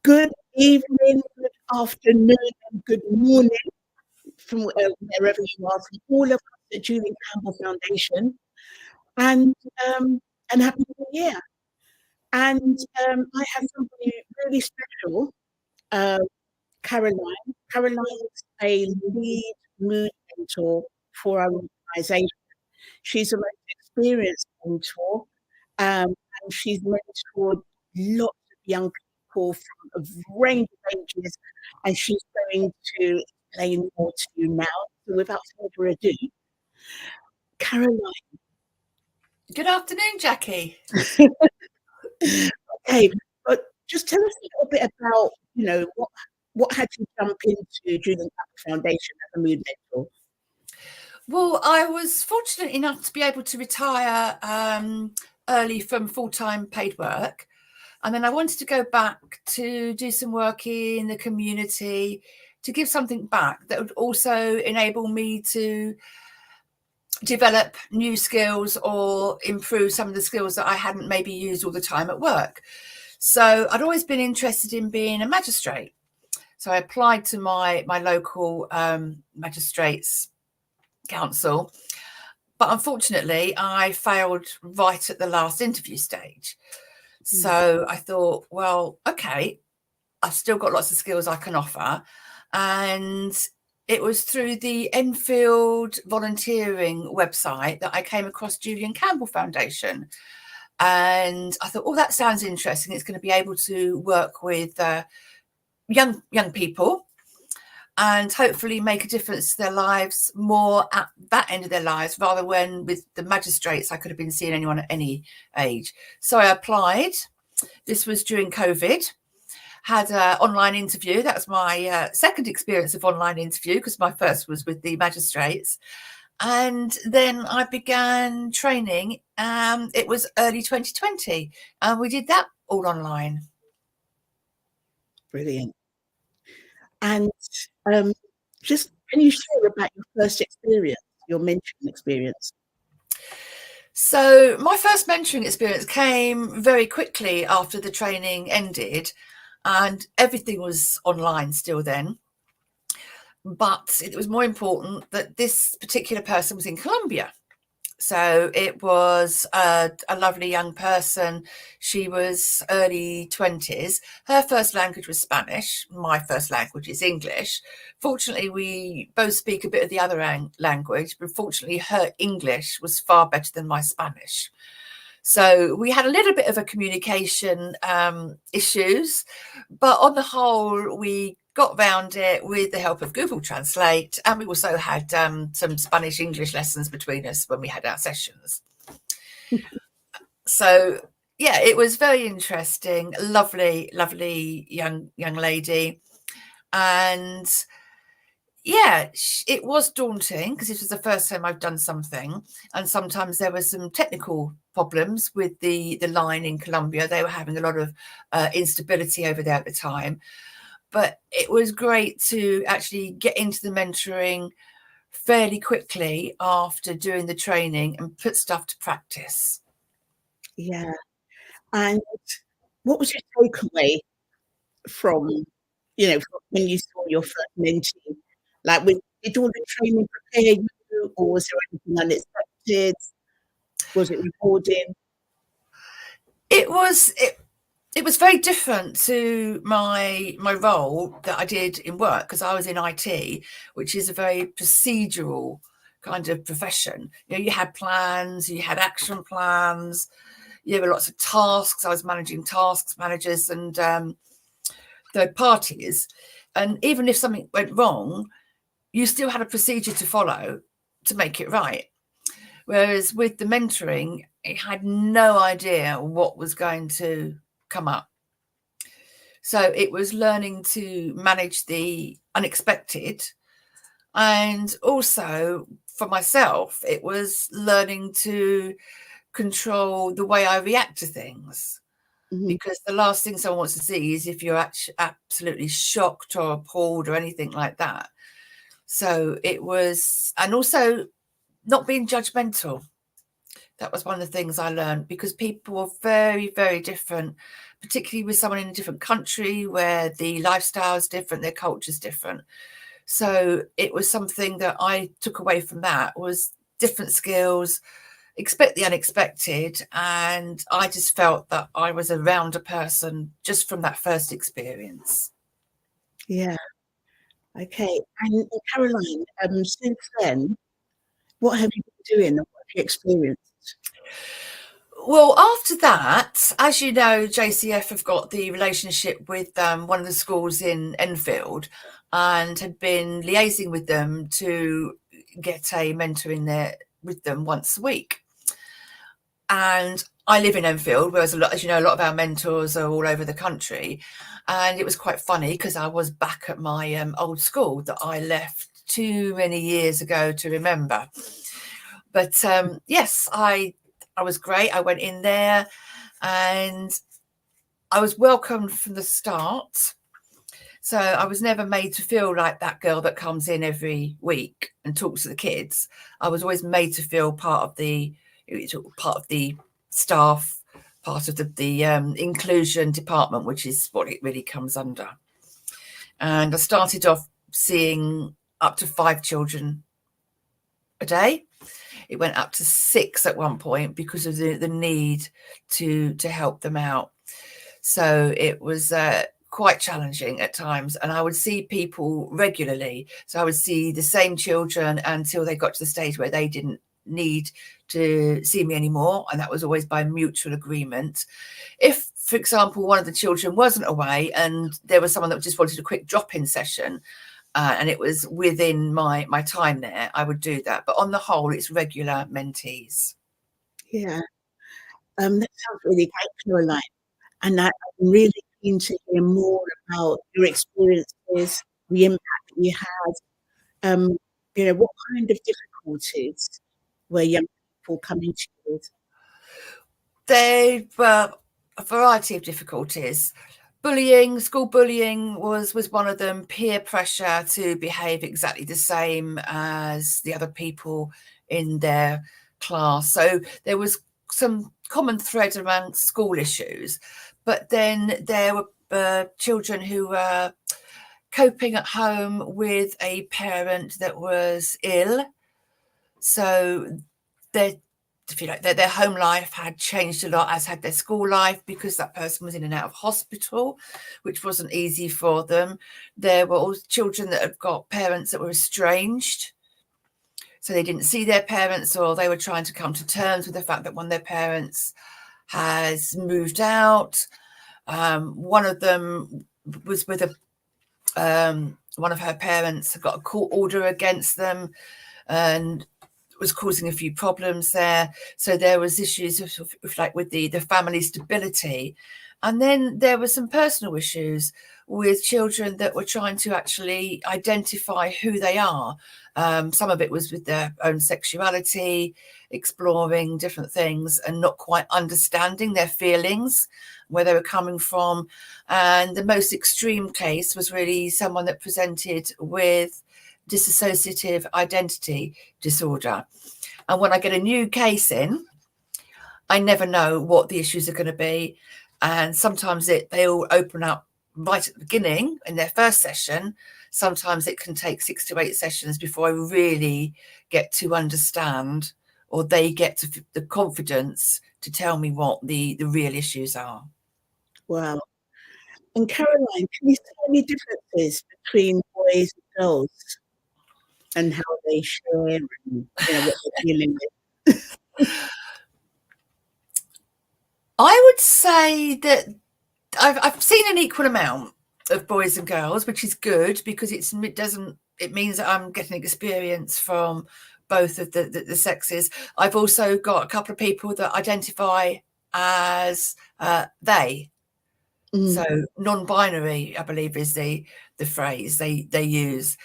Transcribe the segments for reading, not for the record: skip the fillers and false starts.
Good evening, good afternoon, and good morning from wherever you are, from all of us at Julian Campbell Foundation, and Happy New Year. And I have somebody really special, uh, Caroline. Caroline is a lead mood mentor for our organisation. She's a most experienced mentor, and she's mentored lots of young people from a range of ages, and she's going to explain more to you now. So without further ado, Caroline. Good afternoon, Jackie. Okay, but just tell us a little bit about, what had you jump into Julian Campbell Foundation as a mood mentor? Well, I was fortunate enough to be able to retire early from full-time paid work. And then I wanted to go back to do some work in the community to give something back that would also enable me to develop new skills or improve some of the skills that I hadn't maybe used all the time at work. So I'd always been interested in being a magistrate. So I applied to my local magistrates council, but unfortunately I failed right at the last interview stage. So I thought, well, okay, I've still got lots of skills I can offer. And it was through the Enfield volunteering website that I came across Julian Campbell Foundation. And I thought, oh, that sounds interesting. It's going to be able to work with young people and hopefully make a difference to their lives more at that end of their lives, rather when with the magistrates, I could have been seeing anyone at any age. So I applied. This was during COVID. Had an online interview. That was my second experience of online interview, because my first was with the magistrates. And then I began training. It was early 2020, and we did that all online. Brilliant. And just can you share about your first experience, your mentoring experience? So my first mentoring experience came very quickly after the training ended, and everything was online still then. But it was more important that this particular person was in Colombia. So it was a lovely young person. She was early 20s. Her first language was Spanish. My first language is English. Fortunately, we both speak a bit of the other language, but fortunately her English was far better than my Spanish. So we had a little bit of a communication issues, but on the whole, we got round it with the help of Google Translate, and we also had some Spanish English lessons between us when we had our sessions. So yeah, it was very interesting. Lovely young lady. And yeah, it was daunting because it was the first time I've done something, and sometimes there were some technical problems with the line in Colombia. They were having a lot of instability over there at the time. But it was great to actually get into the mentoring fairly quickly after doing the training and put stuff to practice. Yeah. And what was your takeaway from when you saw your first mentee? Like, did all the training prepare you, or was there anything unexpected? Was it rewarding? It was very different to my role that I did in work, because I was in IT, which is a very procedural kind of profession. You had plans, you had action plans, you had lots of tasks. I was managing tasks, managers, and third parties. And even if something went wrong, you still had a procedure to follow to make it right. Whereas with the mentoring, I had no idea what was going to come up. So it was learning to manage the unexpected. And also for myself, it was learning to control the way I react to things. Mm-hmm. Because the last thing someone wants to see is if you're absolutely shocked or appalled or anything like that. So it was, and also not being judgmental, That was one of the things I learned, because people are very, very different, particularly with someone in a different country where the lifestyle is different, their culture is different. So it was something that I took away from that, was different skills, expect the unexpected. And I just felt that I was a rounder person just from that first experience. Yeah. Okay. And Caroline, since then, what have you been doing and what have you experienced? Well, after that, as you know, JCF have got the relationship with one of the schools in Enfield, and had been liaising with them to get a mentor in there with them once a week. And I live in Enfield, whereas as you know, a lot of our mentors are all over the country. And it was quite funny because I was back at my old school that I left too many years ago to remember. But yes, I was great. I went in there and I was welcomed from the start. So I was never made to feel like that girl that comes in every week and talks to the kids. I was always made to feel part of the staff, part of the inclusion department, which is what it really comes under. And I started off seeing up to 5 children a day. It went up to 6 at one point because of the need to help them out. So it was quite challenging at times, and I would see people regularly. So I would see the same children until they got to the stage where they didn't need to see me anymore, and that was always by mutual agreement. If, for example, one of the children wasn't away and there was someone that just wanted a quick drop-in session, and it was within my time there, I would do that. But on the whole, it's regular mentees. Yeah. That sounds really great, Caroline. And I'm really keen to hear more about your experiences, the impact that you had. What kind of difficulties were young people coming to you with? There were a variety of difficulties. Bullying, school bullying was one of them. Peer pressure to behave exactly the same as the other people in their class. So there was some common thread around school issues. But then there were children who were coping at home with a parent that was ill. So their if you like, their home life had changed a lot, as had their school life, because that person was in and out of hospital, which wasn't easy for them. There were all children that had got parents that were estranged, so they didn't see their parents, or they were trying to come to terms with the fact that one of their parents has moved out. One of them was with one of her parents had got a court order against them, and was causing a few problems there. So there was issues of like with the family stability. And then there were some personal issues with children that were trying to actually identify who they are. Some of it was with their own sexuality, exploring different things and not quite understanding their feelings, where they were coming from. And the most extreme case was really someone that presented with dissociative identity disorder. And when I get a new case in, I never know what the issues are going to be. And sometimes they all open up right at the beginning in their first session. Sometimes it can take 6 to 8 sessions before I really get to understand, or they get to the confidence to tell me what the real issues are. Wow. And Caroline, can you see any differences between boys and girls and how they share and what they're dealing with? I would say that I've seen an equal amount of boys and girls, which is good, because it means that I'm getting experience from both of the sexes. I've also got a couple of people that identify as they. So non-binary, I believe, is the phrase they use.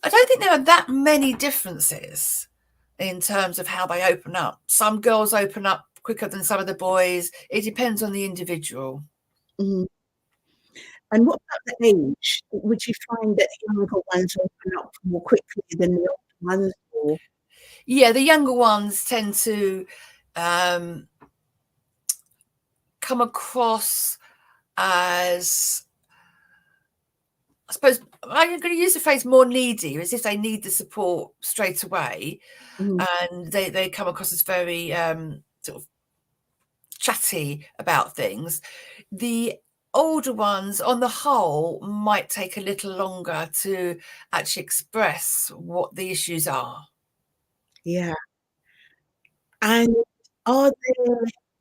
I don't think there are that many differences in terms of how they open up. Some girls open up quicker than some of the boys. It depends on the individual. Mm. And what about the age? Would you find that younger ones open up more quickly than the older ones? Or? Yeah, the younger ones tend to come across as, I suppose I'm going to use the phrase more needy, as if they need the support straight away. And they come across as very sort of chatty about things. The older ones, on the whole, might take a little longer to actually express what the issues are. Yeah. And are there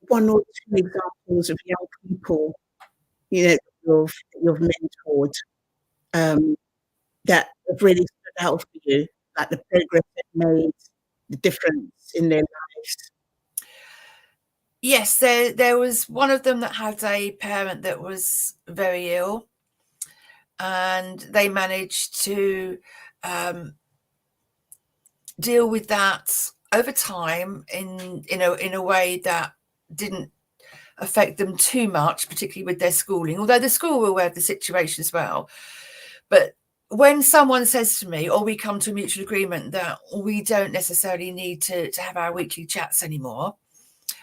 one or two examples of young people, you've mentored, that have really stood out for you, like the progress they've made, the difference in their lives? Yes, there was one of them that had a parent that was very ill, and they managed to deal with that over time in a way that didn't affect them too much, particularly with their schooling, although the school were aware of the situation as well. But when someone says to me, or we come to a mutual agreement that we don't necessarily need to have our weekly chats anymore,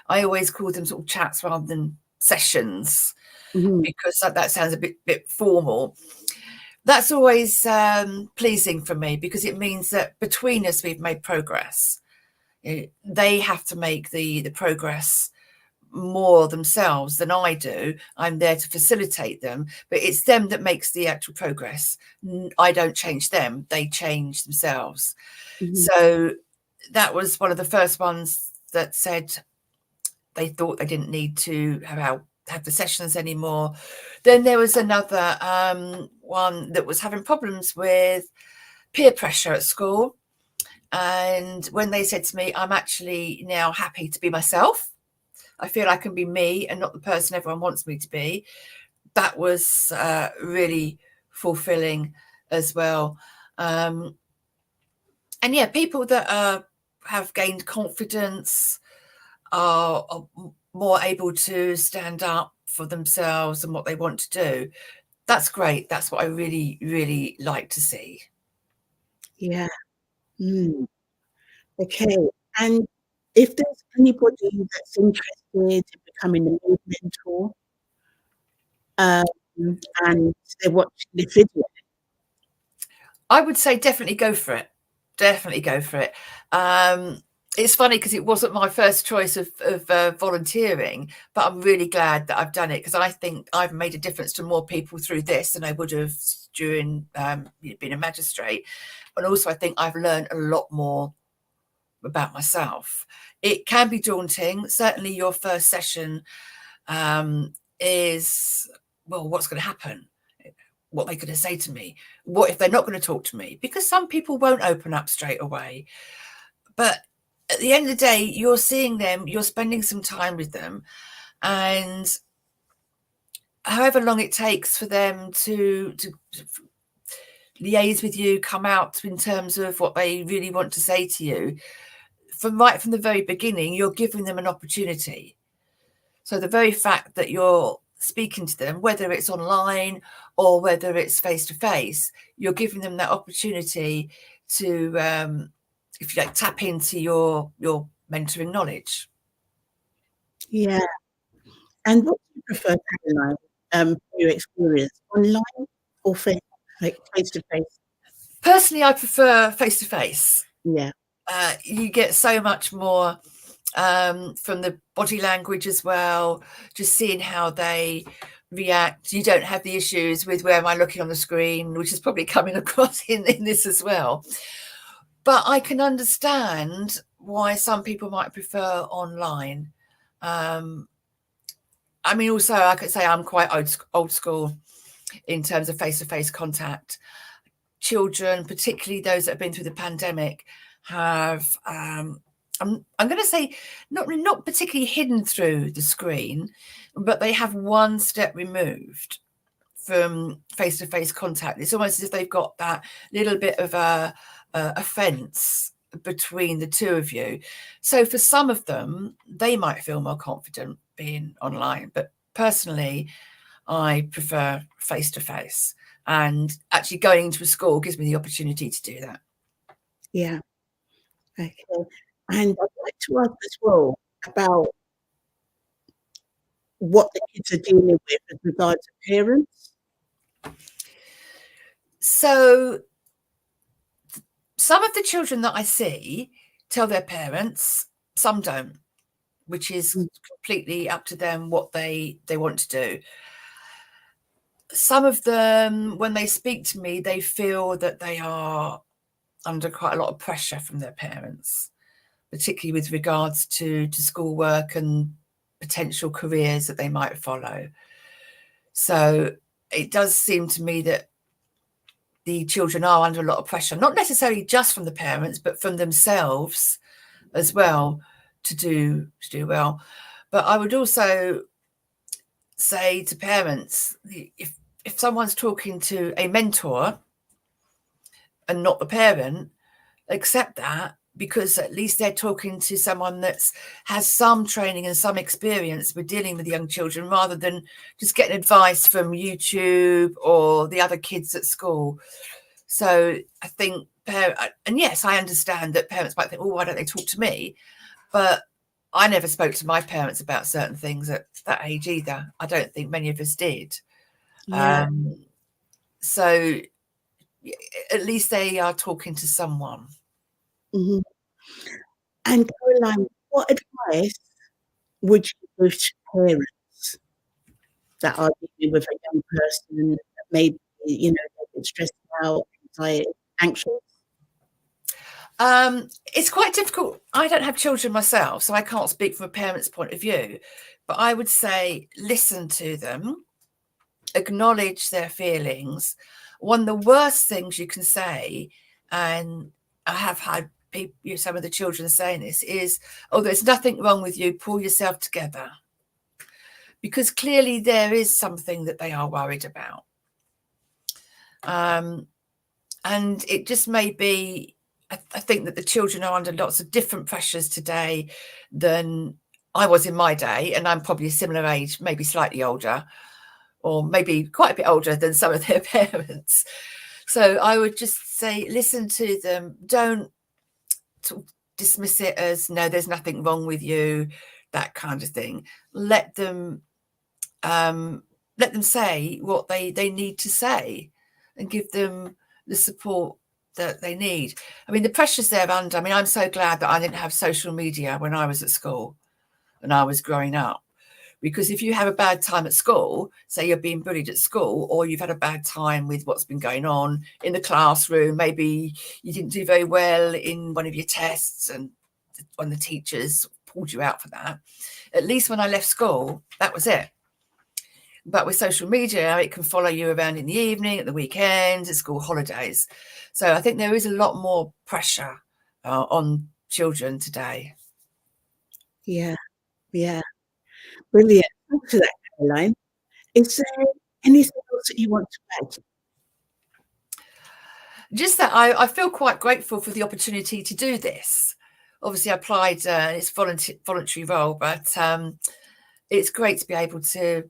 I always call them sort of chats rather than sessions, because that sounds a bit formal. That's always pleasing for me, because it means that between us we've made progress. They have to make the progress more themselves than I do. I'm there to facilitate them, but it's them that makes the actual progress. I don't change them, they change themselves. So that was one of the first ones that said they thought they didn't need to have the sessions anymore. Then there was another one that was having problems with peer pressure at school. And when they said to me, I'm actually now happy to be myself, I feel I can be me and not the person everyone wants me to be, that was really fulfilling as well. And yeah, people that have gained confidence are more able to stand up for themselves and what they want to do. That's great. That's what I really, really like to see. Yeah. Okay. And if there's anybody that's interested in becoming a mood mentor, and they're watching the video, I would say definitely go for it. Definitely go for it. It's funny because it wasn't my first choice of volunteering, but I'm really glad that I've done it, because I think I've made a difference to more people through this than I would have during being a magistrate. And also I think I've learned a lot more about myself. It can be daunting. Certainly your first session is, well, what's going to happen? What they're going to say to me? What if they're not going to talk to me? Because some people won't open up straight away. But at the end of the day, you're seeing them, you're spending some time with them, and however long it takes for them to liaise with you, come out in terms of what they really want to say to you, right from the very beginning, you're giving them an opportunity. So the very fact that you're speaking to them, whether it's online or whether it's face to face, you're giving them that opportunity to, if you like, tap into your mentoring knowledge. yeah. And what do you prefer, Caroline, from your experience, online or face to face? Personally, I prefer face to face. Yeah. You get so much more from the body language as well, just seeing how they react. You don't have the issues with where am I looking on the screen, which is probably coming across in this as well. But I can understand why some people might prefer online. I mean, also, I could say I'm quite old school in terms of face-to-face contact. Children, particularly those that have been through the pandemic, have I'm going to say not particularly hidden through the screen, but they have one step removed from face-to-face contact. It's almost as if they've got that little bit of a fence between the two of you. So for some of them, they might feel more confident being online, but personally, I prefer face-to-face. And actually going into a school gives me the opportunity to do that. Yeah. Okay. And I'd like to ask as well about what the kids are dealing with as regards to parents. So some of the children that I see tell their parents, some don't, which is completely up to them what they want to do. Some of them, when they speak to me, they feel that they are under quite a lot of pressure from their parents, particularly with regards to schoolwork and potential careers that they might follow. So it does seem to me that the children are under a lot of pressure, not necessarily just from the parents, but from themselves as well to do well. But I would also say to parents, if someone's talking to a mentor and not the parent, accept that, because at least they're talking to someone that's has some training and some experience with dealing with young children, rather than just getting advice from YouTube or the other kids at school. So I think, and yes, I understand that parents might think, oh, why don't they talk to me? But I never spoke to my parents about certain things at that age either. I don't think many of us did. Yeah. So at least they are talking to someone. Mm-hmm. And Caroline, what advice would you give to parents that are dealing with a young person that maybe, you know, they're stressed out, anxious? It's quite difficult. I don't have children myself, so I can't speak from a parent's point of view. But I would say listen to them, acknowledge their feelings. One of the worst things you can say, and I have had people, some of the children saying this, is, oh, there's nothing wrong with you, pull yourself together. Because clearly there is something that they are worried about. And it just may be, I think that the children are under lots of different pressures today than I was in my day, and I'm probably a similar age, maybe slightly older, or maybe quite a bit older than some of their parents. So I would just say, listen to them. Don't dismiss it as, no, there's nothing wrong with you, that kind of thing. Let them say what they need to say, and give them the support that they need. I mean, the pressures they're under. I mean, I'm so glad that I didn't have social media when I was at school and I was growing up. Because if you have a bad time at school, say you're being bullied at school, or you've had a bad time with what's been going on in the classroom, maybe you didn't do very well in one of your tests and one of the teachers pulled you out for that. At least when I left school, that was it. But with social media, it can follow you around in the evening, at the weekends, at school holidays. So I think there is a lot more pressure on children today. Yeah, yeah. Brilliant. Thanks for that, Caroline. Is there anything else that you want to add? Just that I feel quite grateful for the opportunity to do this. Obviously, I applied, it's voluntary role, but it's great to be able to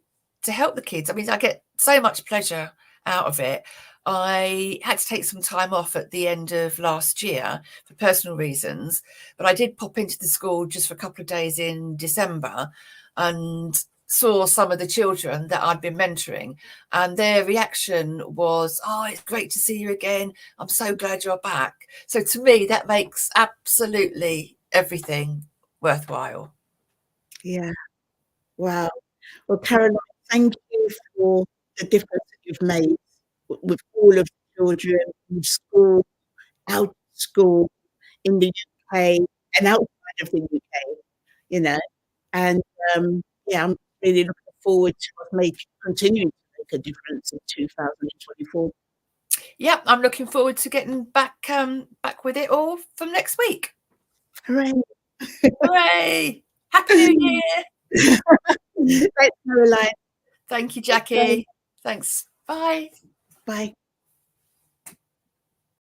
help the kids. I mean, I get so much pleasure out of it. I had to take some time off at the end of last year for personal reasons, but I did pop into the school just for a couple of days in December and saw some of the children that I'd been mentoring, and their reaction was, oh, it's great to see you again. I'm so glad you're back. So to me, that makes absolutely everything worthwhile. Yeah. Wow. Well, Caroline, thank you for the difference that you've made with all of the children in school, out of school, in the UK, and outside of the UK, you know. And yeah, I'm really looking forward to us continuing to make a difference in 2024. Yeah, I'm looking forward to getting back with it all from next week. Hooray! Hooray! Happy New Year! Thanks, Caroline. Thank you, Jackie. Thanks. Bye. Bye.